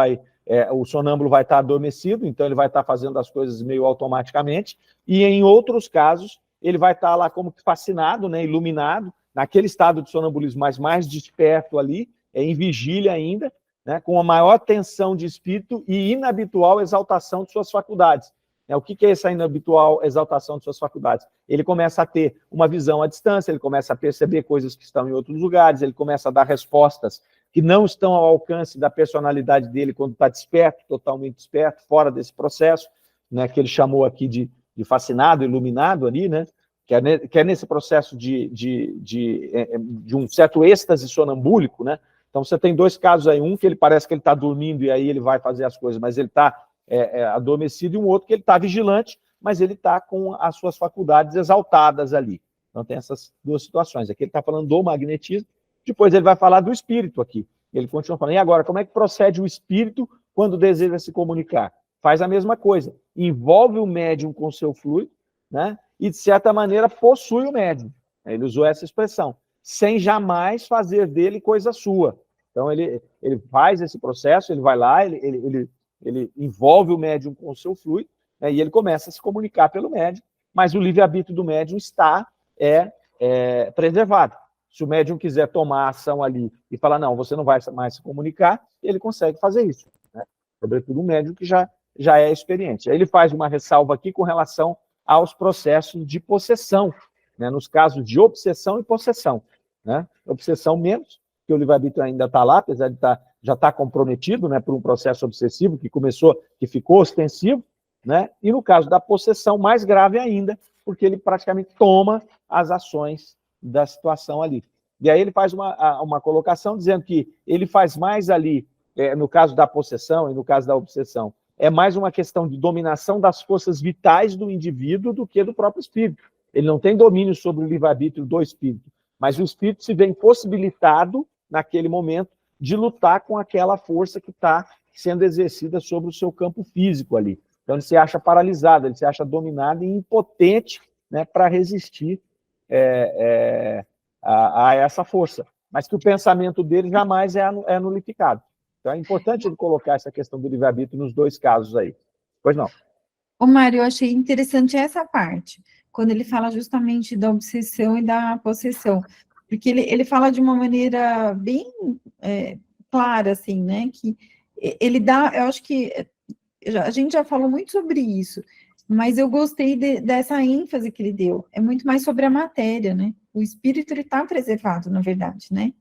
o sonâmbulo vai estar adormecido, então ele vai estar fazendo as coisas meio automaticamente, e em outros casos ele vai estar lá como que fascinado, né, iluminado, naquele estado de sonambulismo, mas mais desperto ali, em vigília ainda, né, com a maior tensão de espírito e inabitual exaltação de suas faculdades. O que é essa inabitual exaltação de suas faculdades? Ele começa a ter uma visão à distância, ele começa a perceber coisas que estão em outros lugares, ele começa a dar respostas que não estão ao alcance da personalidade dele quando está desperto, totalmente desperto, fora desse processo, né, que ele chamou aqui de fascinado, iluminado ali, né, que é nesse processo de um certo êxtase sonambúlico, né? Então você tem dois casos aí, um que ele parece que ele está dormindo e aí ele vai fazer as coisas, mas ele está adormecido, e um outro que ele está vigilante, mas ele está com as suas faculdades exaltadas ali. Então tem essas duas situações. Aqui ele está falando do magnetismo, depois ele vai falar do espírito aqui. Ele continua falando, e agora, como é que procede o espírito quando deseja se comunicar? Faz a mesma coisa, envolve o médium com o seu fluido, né, e de certa maneira possui o médium. Ele usou essa expressão, sem jamais fazer dele coisa sua. Então ele faz esse processo, ele vai lá, ele envolve o médium com o seu fluido, né, e ele começa a se comunicar pelo médium, mas o livre-arbítrio do médium está preservado. Se o médium quiser tomar a ação ali e falar, não, você não vai mais se comunicar, ele consegue fazer isso, né? Sobretudo um médium que já é experiente. Aí ele faz uma ressalva aqui com relação aos processos de possessão, né, nos casos de obsessão e possessão, né? Obsessão menos, porque o livre-arbítrio ainda está lá, apesar de já estar comprometido, né, por um processo obsessivo que ficou ostensivo, né? E no caso da possessão, mais grave ainda, porque ele praticamente toma as ações da situação ali. E aí ele faz uma colocação dizendo que ele faz mais ali, no caso da possessão e no caso da obsessão, é mais uma questão de dominação das forças vitais do indivíduo do que do próprio espírito. Ele não tem domínio sobre o livre-arbítrio do espírito, mas o espírito se vê impossibilitado, naquele momento, de lutar com aquela força que está sendo exercida sobre o seu campo físico ali. Então ele se acha paralisado, ele se acha dominado e impotente, né, para resistir a essa força. Mas que o pensamento dele jamais é nulificado. Então é importante ele colocar essa questão do livre-arbítrio nos dois casos aí. Pois não. Ô, Mário, eu achei interessante essa parte, quando ele fala justamente da obsessão e da possessão, porque ele fala de uma maneira bem clara, assim, né, que ele dá, eu acho que a gente já falou muito sobre isso, mas eu gostei dessa ênfase que ele deu, é muito mais sobre a matéria, né, o espírito, ele está preservado, na verdade, né,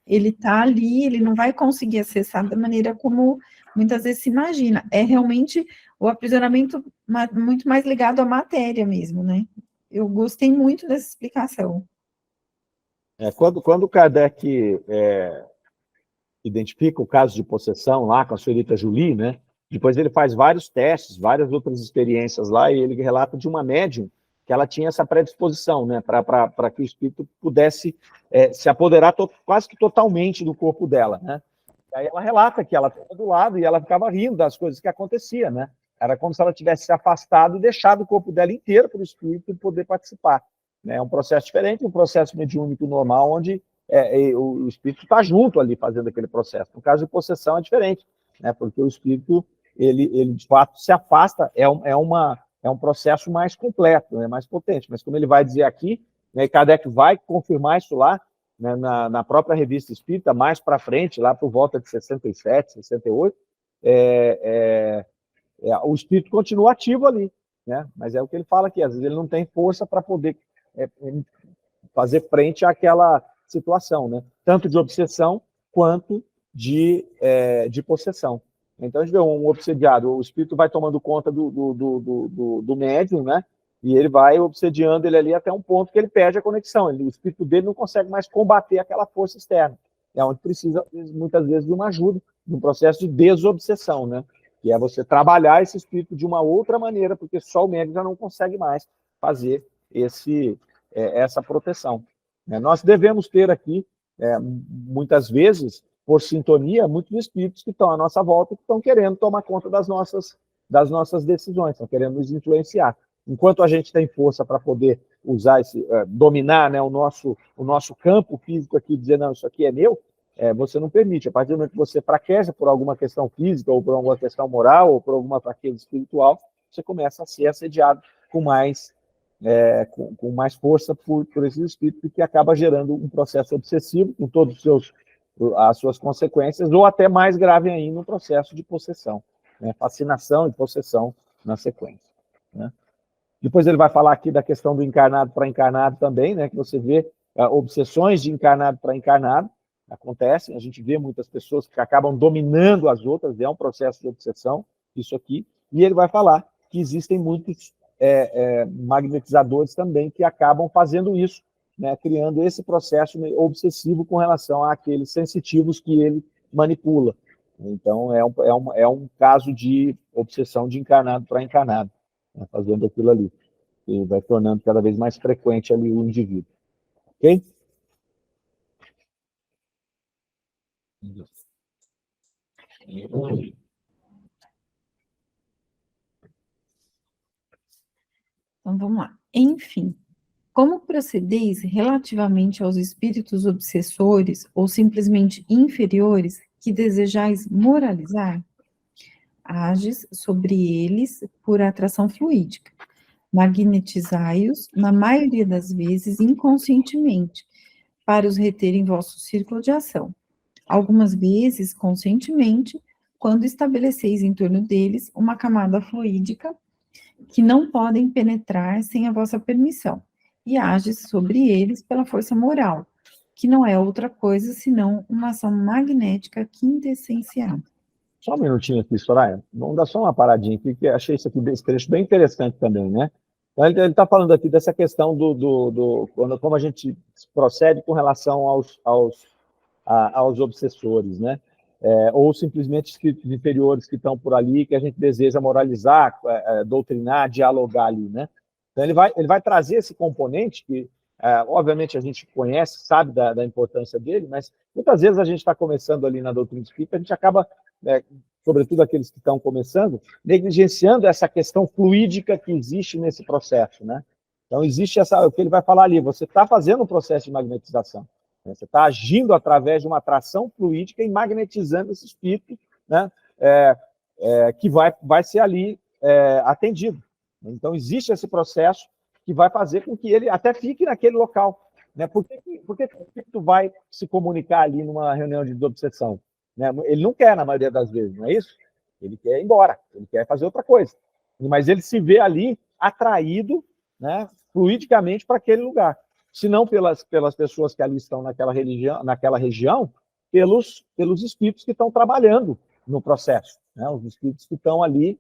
ele está ali, ele não vai conseguir acessar da maneira como muitas vezes se imagina, é realmente o aprisionamento muito mais ligado à matéria mesmo, né, eu gostei muito dessa explicação. Quando o Kardec identifica o caso de possessão lá com a senhorita Julie, né, depois ele faz vários testes, várias outras experiências lá, e ele relata de uma médium que ela tinha essa predisposição, né, para que o espírito pudesse se apoderar quase que totalmente do corpo dela, né. Aí ela relata que ela estava do lado e ela ficava rindo das coisas que aconteciam, né. Era como se ela tivesse se afastado e deixado o corpo dela inteiro para o espírito poder participar. É um processo diferente, um processo mediúnico normal, onde o espírito está junto ali fazendo aquele processo. No caso de possessão é diferente, né? Porque o espírito, ele de fato se afasta, é um processo mais completo, né? Mais potente. Mas como ele vai dizer aqui, né, Kardec vai confirmar isso lá, né, na própria Revista Espírita, mais para frente, lá por volta de 67, 68, o espírito continua ativo ali, né? Mas é o que ele fala aqui, às vezes ele não tem força para poder fazer frente àquela situação, né? Tanto de obsessão quanto de possessão. Então a gente vê um obsediado, o espírito vai tomando conta do médium, né? E ele vai obsediando ele ali até um ponto que ele perde a conexão. O espírito dele não consegue mais combater aquela força externa. É onde precisa, muitas vezes, de uma ajuda, de um processo de desobsessão, né? Que é você trabalhar esse espírito de uma outra maneira, porque só o médium já não consegue mais fazer essa proteção. Nós devemos ter aqui, muitas vezes, por sintonia, muitos espíritos que estão à nossa volta e que estão querendo tomar conta das nossas decisões, estão querendo nos influenciar. Enquanto a gente tem força para poder usar dominar, né, o nosso campo físico aqui, dizer, não, isso aqui é meu, você não permite. A partir do momento que você fraqueja por alguma questão física, ou por alguma questão moral, ou por alguma fraqueza espiritual, você começa a ser assediado com mais força por esses espíritos, que acaba gerando um processo obsessivo, com todas as suas consequências, ou até mais grave ainda, um processo de possessão, né? Fascinação e possessão na sequência, né? Depois ele vai falar aqui da questão do encarnado para encarnado também, né? Que você vê obsessões de encarnado para encarnado, acontecem, a gente vê muitas pessoas que acabam dominando as outras, é um processo de obsessão, isso aqui, e ele vai falar que existem muitos magnetizadores também que acabam fazendo isso, né, criando esse processo obsessivo com relação àqueles sensitivos que ele manipula. Então, é um caso de obsessão de encarnado para encarnado, né, fazendo aquilo ali, e vai tornando cada vez mais frequente ali o indivíduo. Ok? Então, vamos lá. Enfim, como procedeis relativamente aos espíritos obsessores ou simplesmente inferiores que desejais moralizar? Ages sobre eles por atração fluídica. Magnetizai-os, na maioria das vezes, inconscientemente, para os reter em vosso círculo de ação. Algumas vezes, conscientemente, quando estabeleceis em torno deles uma camada fluídica que não podem penetrar sem a vossa permissão, e ages sobre eles pela força moral, que não é outra coisa senão uma ação magnética quintessenciada. Só um minutinho aqui, Soraya. Vamos dar só uma paradinha aqui, que eu achei esse trecho bem interessante também, né? Então, ele está falando aqui dessa questão como a gente procede com relação aos obsessores, né? Ou simplesmente espíritos inferiores que estão por ali, que a gente deseja moralizar, doutrinar, dialogar ali, né? Então, ele vai trazer esse componente que, obviamente, a gente conhece, sabe da importância dele, mas muitas vezes a gente está começando ali na doutrina espírita, a gente acaba, sobretudo aqueles que estão começando, negligenciando essa questão fluídica que existe nesse processo, né? Então, existe o que ele vai falar ali, você está fazendo um processo de magnetização, né? Você está agindo através de uma atração fluídica e magnetizando esse espírito, né? Que vai ser ali atendido. Então, existe esse processo que vai fazer com que ele até fique naquele local, né? Por que o espírito vai se comunicar ali numa reunião de desobsessão? Né? Ele não quer, na maioria das vezes, não é isso? Ele quer ir embora, ele quer fazer outra coisa. Mas ele se vê ali atraído, né, fluidicamente para aquele lugar. Se não pelas pessoas que ali estão naquela região, pelos espíritos que estão trabalhando no processo, né? Os espíritos que estão ali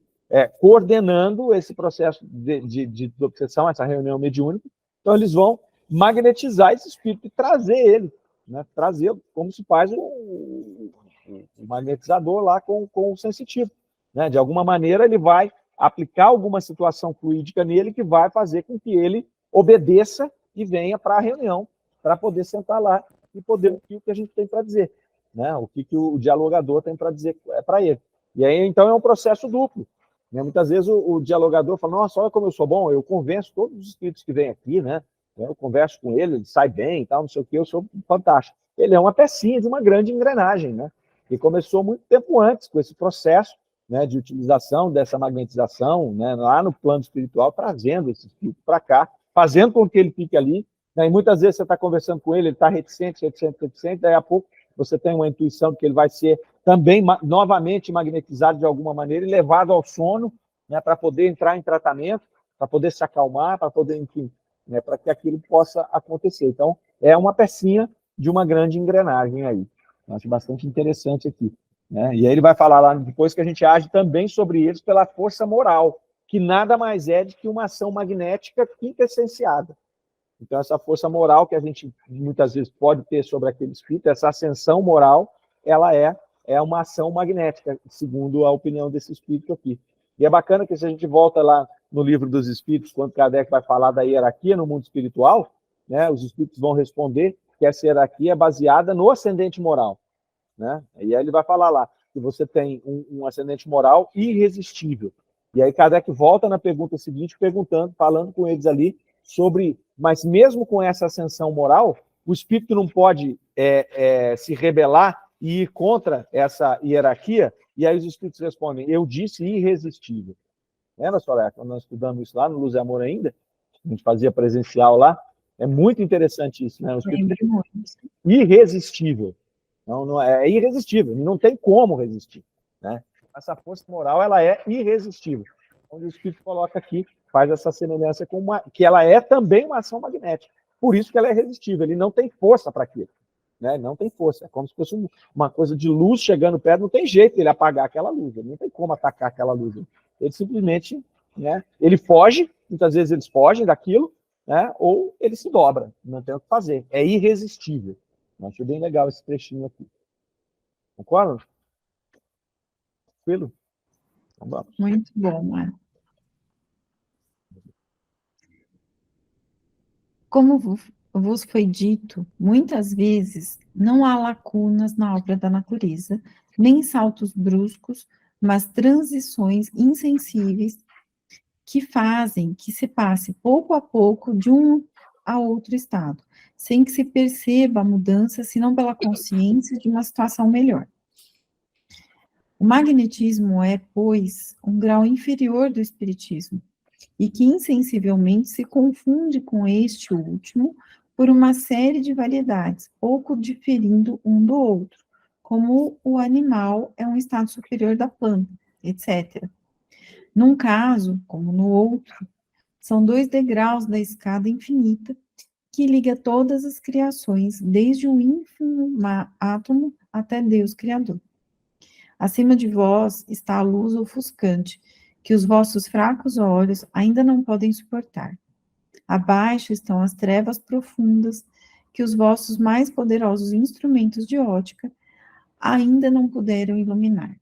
coordenando esse processo de obsessão, essa reunião mediúnica. Então, eles vão magnetizar esse espírito e trazer ele, né? Trazer como se faz o magnetizador lá com o sensitivo, né? De alguma maneira, ele vai aplicar alguma situação fluídica nele que vai fazer com que ele obedeça e venha para a reunião, para poder sentar lá e poder ouvir o que a gente tem para dizer, né? O que o dialogador tem para dizer para ele. E aí, então, é um processo duplo. né? Muitas vezes o dialogador fala, nossa, olha como eu sou bom, eu convenço todos os espíritos que vêm aqui, né? Eu converso com ele sai bem e tal, não sei o que, eu sou fantástico. Ele é uma pecinha de uma grande engrenagem, né? Que começou muito tempo antes com esse processo, né, de utilização dessa magnetização, né, lá no plano espiritual, trazendo esse espírito para cá, fazendo com que ele fique ali, né, e muitas vezes você está conversando com ele está reticente, daí a pouco você tem uma intuição de que ele vai ser também novamente magnetizado de alguma maneira e levado ao sono, né, para poder entrar em tratamento, para poder se acalmar, para poder, enfim, né, para que aquilo possa acontecer. Então, é uma pecinha de uma grande engrenagem aí. Eu acho bastante interessante aqui. Né? E aí ele vai falar lá depois que a gente age também sobre eles pela força moral, que nada mais é do que uma ação magnética quintessenciada. Então, essa força moral que a gente muitas vezes pode ter sobre aquele espírito, essa ascensão moral, ela é uma ação magnética, segundo a opinião desse espírito aqui. E é bacana que se a gente volta lá no livro dos espíritos, quando Kardec vai falar da hierarquia no mundo espiritual, né, os espíritos vão responder que essa hierarquia é baseada no ascendente moral. Né? E aí ele vai falar lá que você tem um ascendente moral irresistível. E aí Kardec volta na pergunta seguinte, falando com eles ali sobre, mas mesmo com essa ascensão moral, o espírito não pode se rebelar e ir contra essa hierarquia, e aí os espíritos respondem, eu disse irresistível. Lembra, Soraya, quando nós estudamos isso lá no Luz e Amor ainda, a gente fazia presencial lá, é muito interessante isso, né? O espírito irresistível. Não é irresistível, não tem como resistir. Né? Essa força moral ela é irresistível. Onde o Espírito coloca aqui, faz essa semelhança com que ela é também uma ação magnética. Por isso que ela é resistível, ele não tem força para aquilo. Né? Não tem força. É como se fosse uma coisa de luz chegando perto, não tem jeito ele apagar aquela luz, ele não tem como atacar aquela luz. Ele simplesmente, né, ele foge, muitas vezes eles fogem daquilo, né, ou ele se dobra, não tem o que fazer. É irresistível. Eu achei bem legal esse trechinho aqui. Concorda? Tranquilo? Então vamos. Muito bom, Mário. Como vos foi dito, muitas vezes não há lacunas na obra da natureza, nem saltos bruscos, mas transições insensíveis que fazem que se passe pouco a pouco de um a outro estado, sem que se perceba a mudança, senão pela consciência de uma situação melhor. O magnetismo é, pois, um grau inferior do espiritismo, e que insensivelmente se confunde com este último por uma série de variedades, pouco diferindo um do outro, como o animal é um estado superior da planta, etc. Num caso, como no outro, são 2 degraus da escada infinita que liga todas as criações, desde o ínfimo átomo até Deus Criador. Acima de vós está a luz ofuscante, que os vossos fracos olhos ainda não podem suportar. Abaixo estão as trevas profundas, que os vossos mais poderosos instrumentos de ótica ainda não puderam iluminar.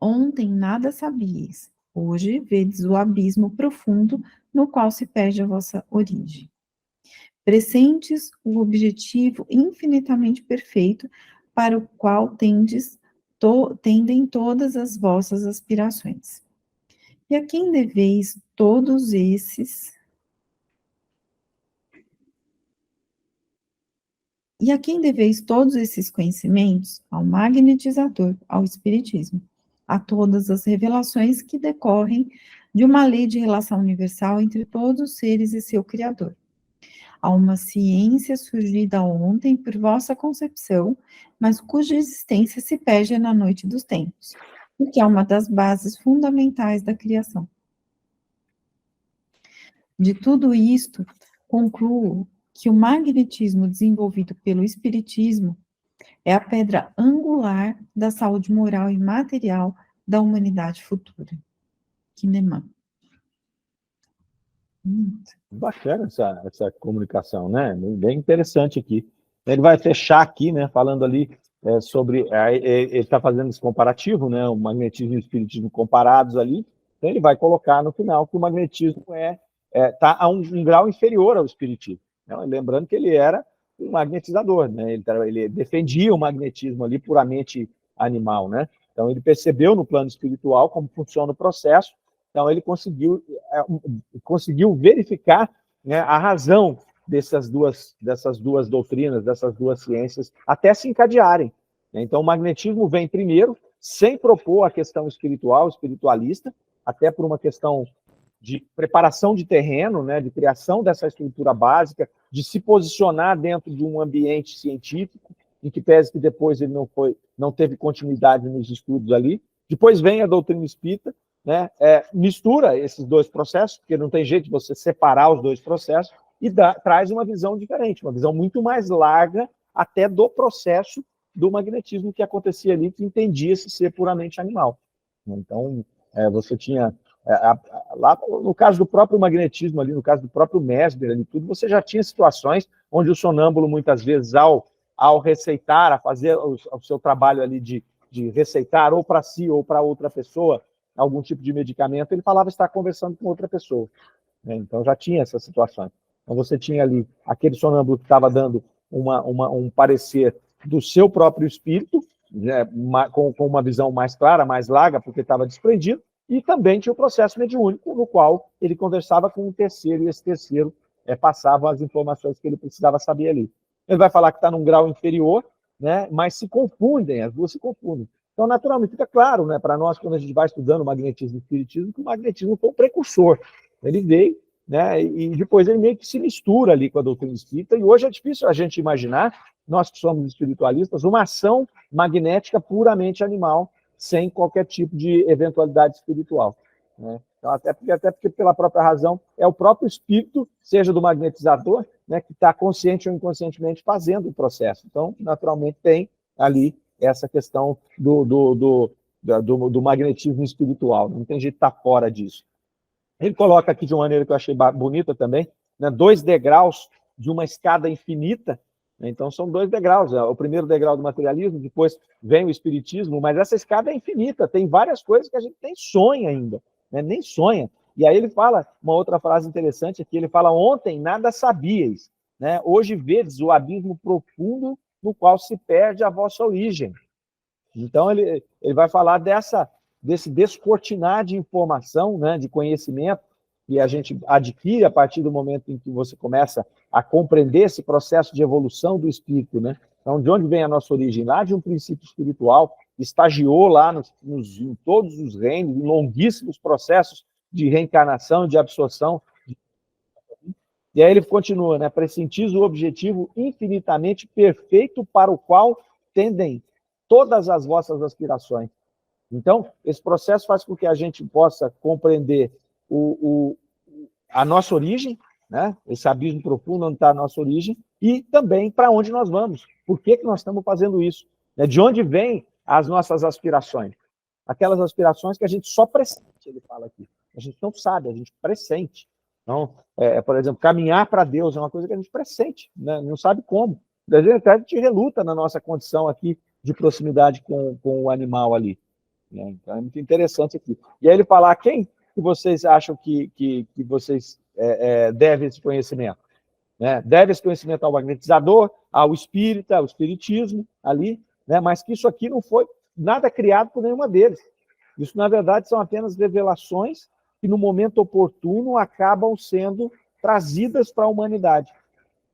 Ontem nada sabíeis, hoje vedes o abismo profundo no qual se perde a vossa origem. Pressentes o objetivo infinitamente perfeito para o qual tendem todas as vossas aspirações. E a quem deveis todos esses conhecimentos? Ao magnetizador, ao espiritismo, a todas as revelações que decorrem de uma lei de relação universal entre todos os seres e seu Criador. A uma ciência surgida ontem por vossa concepção, mas cuja existência se perde na noite dos tempos, o que é uma das bases fundamentais da criação. De tudo isto, concluo que o magnetismo desenvolvido pelo espiritismo é a pedra angular da saúde moral e material da humanidade futura. Kinema. Bacana essa comunicação, né? Bem interessante aqui. Ele vai fechar aqui, né? Falando ali sobre... ele está fazendo esse comparativo, né? O magnetismo e o espiritismo comparados ali. Então, ele vai colocar no final que o magnetismo está a um grau inferior ao espiritismo. Né? Lembrando que ele era um magnetizador, né? Ele defendia o magnetismo ali puramente animal, né? Então, ele percebeu no plano espiritual como funciona o processo, então ele conseguiu verificar, né, a razão dessas duas doutrinas, dessas duas ciências, até se encadearem. Então, o magnetismo vem primeiro, sem propor a questão espiritual, espiritualista, até por uma questão de preparação de terreno, né, de criação dessa estrutura básica, de se posicionar dentro de um ambiente científico, em que pese que depois ele não teve continuidade nos estudos ali. Depois vem a doutrina espírita, né, mistura esses dois processos, porque não tem jeito de você separar os dois processos, e traz uma visão diferente, uma visão muito mais larga até do processo do magnetismo que acontecia ali, que entendia-se ser puramente animal. Então, você tinha... lá no caso do próprio magnetismo ali, no caso do próprio Mesmer ali, tudo, você já tinha situações onde o sonâmbulo, muitas vezes, ao receitar, a fazer o seu trabalho ali de receitar, ou para si ou para outra pessoa, algum tipo de medicamento, ele falava estar conversando com outra pessoa, né? Então já tinha essas situações. Então você tinha ali aquele sonâmbulo que estava dando um parecer do seu próprio espírito, né, com uma visão mais clara, mais larga, porque estava desprendido, e também tinha o processo mediúnico, no qual ele conversava com um terceiro, e esse terceiro passava as informações que ele precisava saber ali. Ele vai falar que está num grau inferior, né, mas se confundem, as duas se confundem. Então, naturalmente, fica claro, né, para nós, quando a gente vai estudando o magnetismo e o espiritismo, que o magnetismo foi um precursor. Ele veio, né, e depois ele meio que se mistura ali com a doutrina espírita, e hoje é difícil a gente imaginar, nós que somos espiritualistas, uma ação magnética puramente animal, sem qualquer tipo de eventualidade espiritual, né? Então, até porque, pela própria razão, é o próprio espírito, seja do magnetizador, né, que está consciente ou inconscientemente fazendo o processo. Então, naturalmente, tem ali essa questão do magnetismo espiritual. Não tem jeito de estar fora disso. Ele coloca aqui de uma maneira que eu achei bonita também, né, 2 degraus de uma escada infinita. Então, são 2 degraus. O primeiro degrau do materialismo, depois vem o espiritismo, mas essa escada é infinita, tem várias coisas que a gente nem sonha ainda, né? Nem sonha. E aí ele fala, uma outra frase interessante aqui, ele fala: ontem nada sabíeis, né? Hoje vedes o abismo profundo no qual se perde a vossa origem. Então, ele vai falar desse descortinar de informação, né, de conhecimento, que a gente adquire a partir do momento em que você começa a compreender esse processo de evolução do espírito, né? Então, de onde vem a nossa origem? Lá de um princípio espiritual, estagiou lá em todos os reinos, em longuíssimos processos de reencarnação, de absorção. E aí ele continua, né? Pressentis o objetivo infinitamente perfeito para o qual tendem todas as vossas aspirações. Então, esse processo faz com que a gente possa compreender a nossa origem, né? Esse abismo profundo onde está a nossa origem, e também para onde nós vamos. Por que nós estamos fazendo isso? De onde vêm as nossas aspirações? Aquelas aspirações que a gente só pressente, ele fala aqui. A gente não sabe, a gente pressente. Então, por exemplo, caminhar para Deus é uma coisa que a gente pressente, né? Não sabe como. Às vezes a gente reluta na nossa condição aqui de proximidade com o animal ali, né? Então é muito interessante aqui. E aí ele fala: a quem que vocês acham que vocês devem esse conhecimento? Né? Deve esse conhecimento ao magnetizador, ao espírita, ao espiritismo ali, né? Mas que isso aqui não foi nada criado por nenhuma deles. Isso, na verdade, são apenas revelações que, no momento oportuno, acabam sendo trazidas para a humanidade,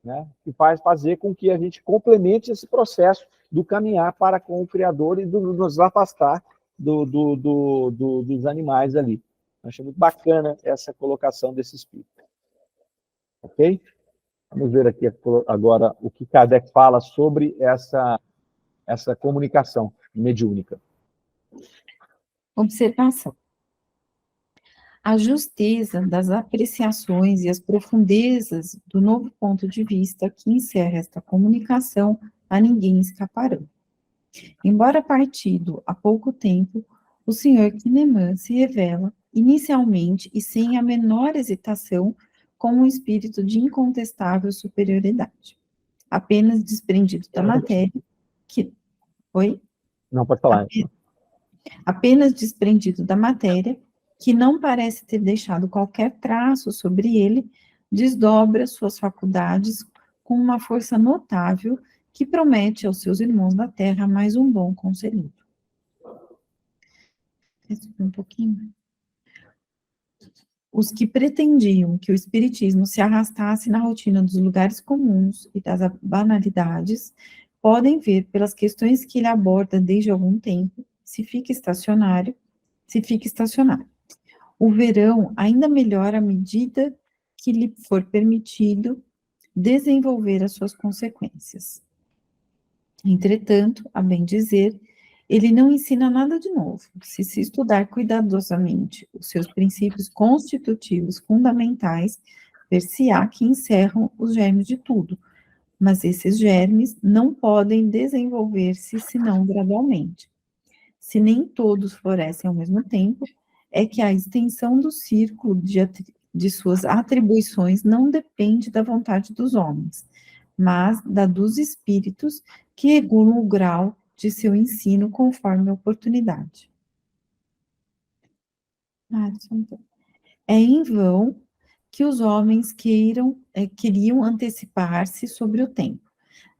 né? Que faz fazer com que a gente complemente esse processo do caminhar para com o Criador e nos afastar dos animais ali. Achei muito bacana essa colocação desse espírito. Ok? Vamos ver aqui agora o que Kardec fala sobre essa comunicação mediúnica. Observação. A justeza das apreciações e as profundezas do novo ponto de vista que encerra esta comunicação a ninguém escaparão. Embora partido há pouco tempo, o Sr. Kinneman se revela, inicialmente e sem a menor hesitação, como um espírito de incontestável superioridade, apenas desprendido da matéria, que... Oi? Não, pode falar. Apenas desprendido da matéria, que não parece ter deixado qualquer traço sobre ele, desdobra suas faculdades com uma força notável que promete aos seus irmãos da terra mais um bom conselheiro. Um pouquinho. Os que pretendiam que o espiritismo se arrastasse na rotina dos lugares comuns e das banalidades, podem ver pelas questões que ele aborda desde algum tempo, se fica estacionário. O verão ainda melhora à medida que lhe for permitido desenvolver as suas consequências. Entretanto, a bem dizer, ele não ensina nada de novo. Se estudar cuidadosamente os seus princípios constitutivos fundamentais, ver-se-á que encerram os germes de tudo, mas esses germes não podem desenvolver-se senão gradualmente. Se nem todos florescem ao mesmo tempo, é que a extensão do círculo de suas atribuições não depende da vontade dos homens, mas da dos espíritos que regulam o grau de seu ensino conforme a oportunidade. É em vão que os homens queriam antecipar-se sobre o tempo.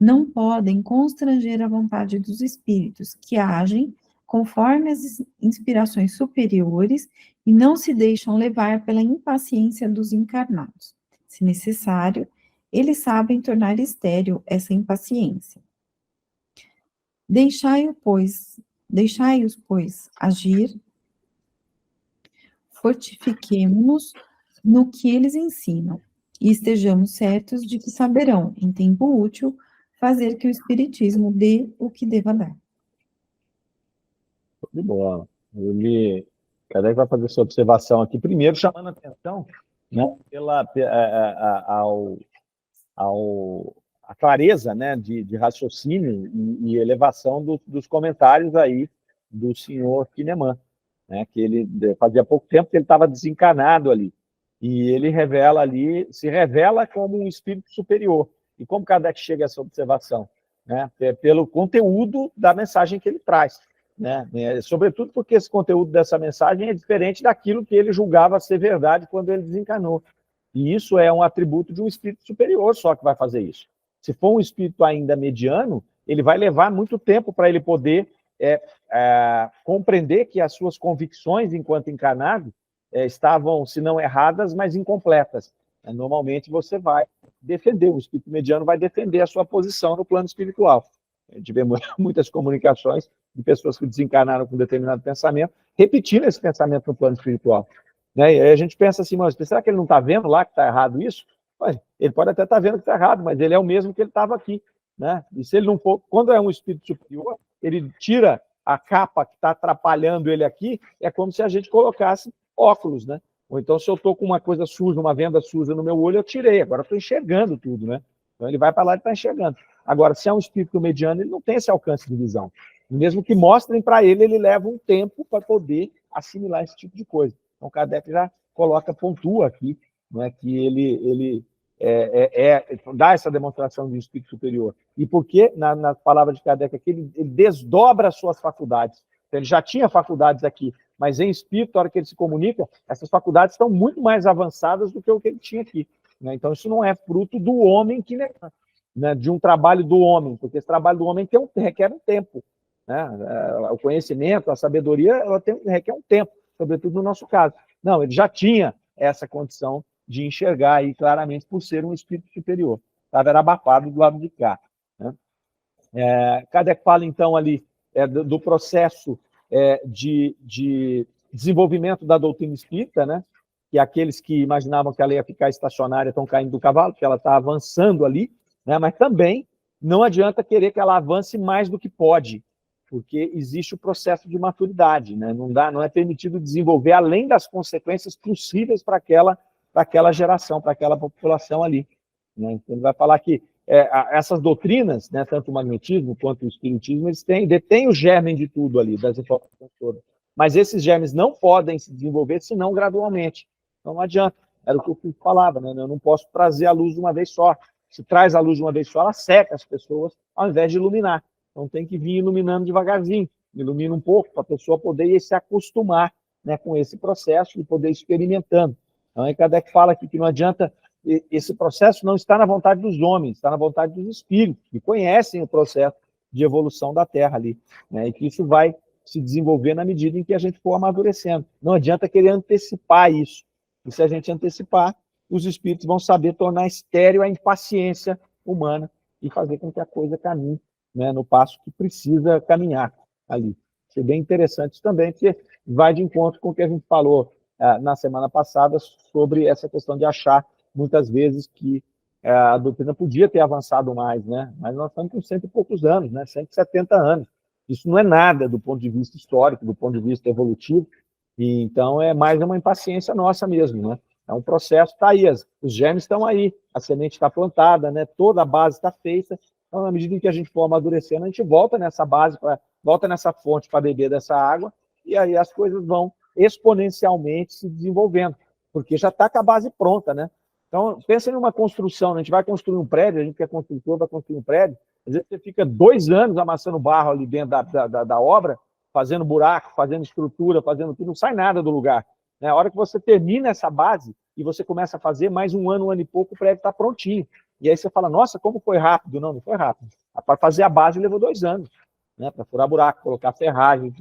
Não podem constranger a vontade dos espíritos, que agem conforme as inspirações superiores e não se deixam levar pela impaciência dos encarnados. Se necessário, eles sabem tornar estéril essa impaciência. Deixai-os, pois, agir, fortifiquemo-nos no que eles ensinam, e estejamos certos de que saberão, em tempo útil, fazer que o Espiritismo dê o que deva dar. De bola. Kardec vai fazer sua observação aqui, primeiro chamando a atenção, né, a clareza, né, de raciocínio e elevação dos comentários aí do senhor Kineman, né, que ele fazia pouco tempo que ele estava desencarnado ali, e ele se revela como um espírito superior. E como Kardec chega a essa observação? Né, pelo conteúdo da mensagem que ele traz. Né? Sobretudo porque esse conteúdo dessa mensagem é diferente daquilo que ele julgava ser verdade quando ele desencarnou. E isso é um atributo de um espírito superior só que vai fazer isso. Se for um espírito ainda mediano, ele vai levar muito tempo para ele poder compreender que as suas convicções enquanto encarnado estavam, se não erradas, mas incompletas. Normalmente você vai defender, o espírito mediano vai defender a sua posição no plano espiritual. A gente vê muitas comunicações de pessoas que desencarnaram com determinado pensamento, repetindo esse pensamento no plano espiritual. Né? E aí a gente pensa assim, mas será que ele não está vendo lá que está errado isso? Ele pode até estar vendo que está errado, mas ele é o mesmo que ele estava aqui. Né? E se ele não for, quando é um espírito superior, ele tira a capa que está atrapalhando ele aqui, é como se a gente colocasse óculos, né? Ou então, se eu estou com uma coisa suja, uma venda suja no meu olho, eu tirei, agora estou enxergando tudo, né? Então ele vai para lá e está enxergando. Agora, se é um espírito mediano, ele não tem esse alcance de visão. Mesmo que mostrem para ele, ele leva um tempo para poder assimilar esse tipo de coisa. Então, o Kardec já pontua aqui, né, que ele dá essa demonstração de espírito superior. E porque, na palavra de Kardec aqui, ele desdobra as suas faculdades. Então, ele já tinha faculdades aqui, mas em espírito, na hora que ele se comunica, essas faculdades estão muito mais avançadas do que o que ele tinha aqui. Né? Então, isso não é fruto do homem né, de um trabalho do homem, porque esse trabalho do homem requer um tempo. Né? O conhecimento, a sabedoria, requer um tempo, sobretudo no nosso caso. Não, ele já tinha essa condição de enxergar aí claramente por ser um espírito superior. Estava abafado do lado de cá. Né? Kardec fala, então, ali do processo de desenvolvimento da doutrina espírita, né? Que aqueles que imaginavam que ela ia ficar estacionária estão caindo do cavalo, que ela está avançando ali, né? Mas também não adianta querer que ela avance mais do que pode, porque existe o processo de maturidade, né? Não é permitido desenvolver além das consequências possíveis para aquela geração, para aquela população ali. Né? Então, ele vai falar que essas doutrinas, né, tanto o magnetismo quanto o espiritismo, eles detêm o germe de tudo ali, das informações todas. Mas esses germes não podem se desenvolver senão gradualmente. Então não adianta. Era o que eu falava, né? Eu não posso trazer a luz de uma vez só. Se traz a luz de uma vez só, ela seca as pessoas ao invés de iluminar. Então tem que vir iluminando devagarzinho. Ilumina um pouco para a pessoa poder se acostumar, né, com esse processo e poder ir experimentando. Então aí Kardec fala aqui que não adianta, esse processo não está na vontade dos homens, está na vontade dos espíritos, que conhecem o processo de evolução da Terra ali, né, e que isso vai se desenvolver na medida em que a gente for amadurecendo. Não adianta querer antecipar isso. E se a gente antecipar, os espíritos vão saber tornar estéril a impaciência humana e fazer com que a coisa caminhe, né, no passo que precisa caminhar ali. Isso é bem interessante também, porque vai de encontro com o que a gente falou na semana passada sobre essa questão de achar, muitas vezes, que a doutrina podia ter avançado mais, né? Mas nós estamos com 100 e poucos anos, né? 170 anos. Isso não é nada do ponto de vista histórico, do ponto de vista evolutivo, e então é mais uma impaciência nossa mesmo, né? É um processo, está aí, os germes estão aí, a semente está plantada, né? Toda a base está feita. Então, na medida em que a gente for amadurecendo, a gente volta nessa base, volta nessa fonte para beber dessa água, e aí as coisas vão exponencialmente se desenvolvendo, porque já está com a base pronta, né? Então, pensa em uma construção, né? A gente vai construir um prédio, a gente que é construtor vai construir um prédio, às vezes você fica 2 anos amassando barro ali dentro da obra, fazendo buraco, fazendo estrutura, fazendo tudo, não sai nada do lugar. Né? A hora que você termina essa base e você começa a fazer, mais um ano e pouco, o prédio está prontinho. E aí você fala, nossa, como foi rápido? Não, não foi rápido. Para fazer a base levou 2 anos, né? Para furar buraco, colocar ferragem,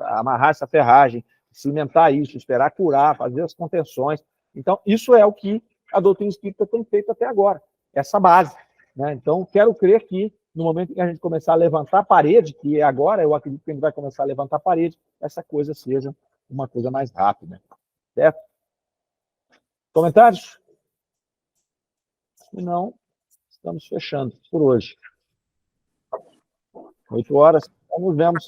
amarrar essa ferragem, cimentar isso, esperar curar, fazer as contenções. Então, isso é o que a doutrina espírita tem feito até agora, essa base. Né? Então, quero crer que, no momento em que a gente começar a levantar a parede, que é agora, eu acredito que a gente vai começar a levantar a parede, essa coisa seja uma coisa mais rápida. Certo? Comentários? Se não, estamos fechando por hoje. 8 horas. Nos vemos.